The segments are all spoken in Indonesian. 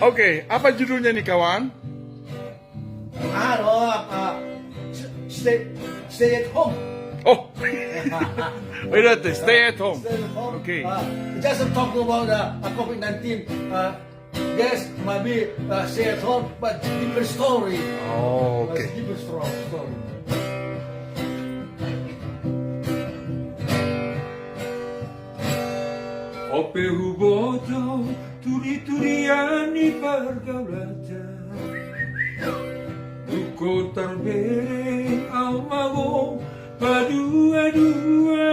Oke, apa judulnya nih kawan? Stay at home. Oh, wait, stay at home. Stay at home. Okay. Just talk about COVID-19. Yes, maybe stay at home, but different story. Oh, oke. Different story. Ope huboto, turi-turiani pergaulata. Duko terbering almago, padua-dua.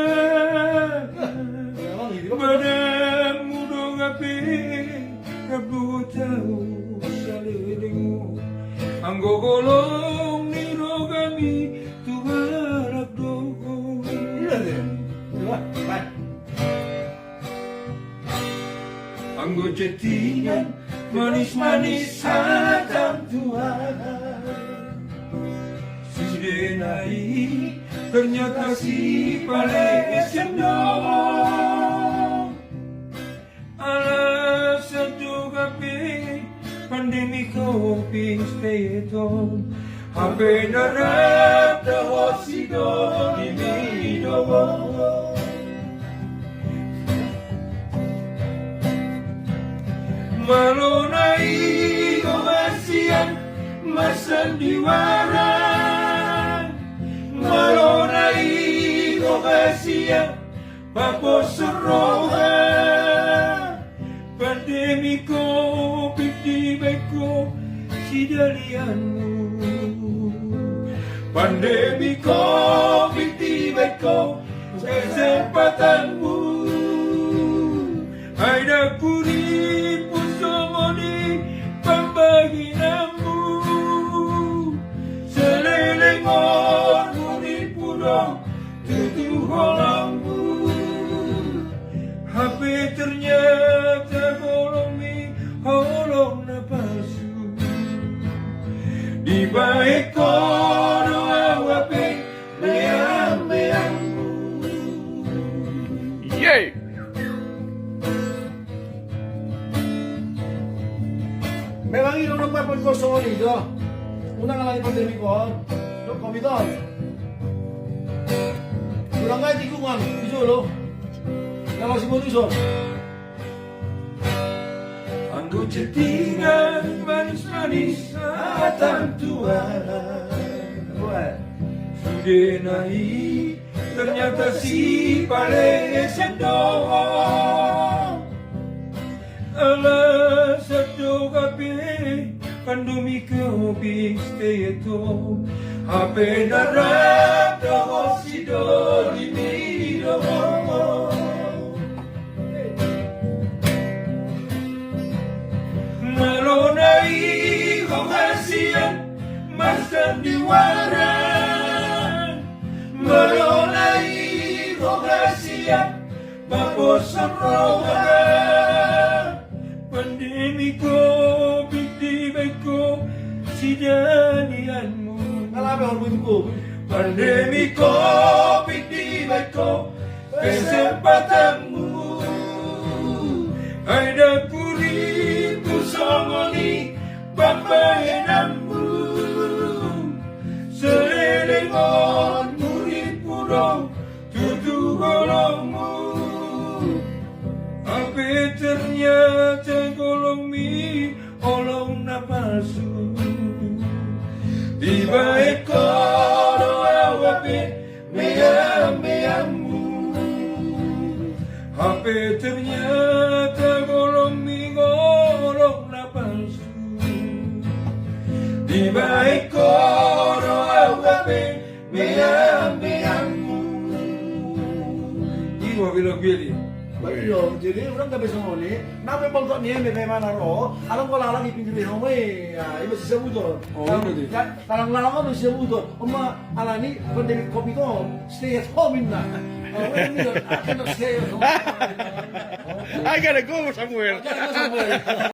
Badamu dong ape, rabu tahu saleringu. Anggo golong ni rogami, tuharap dogo. Anggo cetingan manis-manis hatam Tuhan. Sidenai ternyata si paling sendok. Alasan juga pandemi COVID stay at home. Hape narap da hosido di midogo. Malonai kemasian masandiwara. Malonai kemasian papo seroha. Pandemi COVID di beko sidalianmu. Pandemi COVID di beko kesempatanmu. Ada kuri pusomoni pambaginamu. Selelengon kuri pudong tutu holangmu. HP ternyata golongi holong na palsu. Di balik kono awape meang-meangmu. Yay! Memang ini orang papan kosong itu. Unang lagi pandemi kon. Dok COVID. Kurang aja tikungan, itu loh. Kalau si Bonison. Anggo cetingan manis-manis hatam Tuhan. Sudenai ternyata si paling sendok. Alasan juga pandemi COVID stay at home. Hape narap da hosido di midogo. Malonai kemasian masandiwara. Malonai kemasian papo seroha. Pandemi COVID di beko sidalianmu. Kenapa orang begitu? Pandemi COVID di beko kesempatanmu. Ada kuri pusongoni papahenammu. Selelengon muri pudong tutu golongmu. Ape ternyata golongi olong na palsu. Di balik kono awape meang-meangmu. Ape ternyata golongi golong na palsu. Di balik kono awape meang-meangmu. Ini mau bilang gini. Iya, jadi orang nggak bisa ngoni. Nape bangkok nih, bagaimana roh? Alam kalau alam di pinggir home, ya itu bisa butuh. Oh, gitu. Kalau lalang bisa butuh. Oma alani pandemi COVID itu stay at home inna. Ini akan stay at home. I gotta go somewhere. Jangan sampai.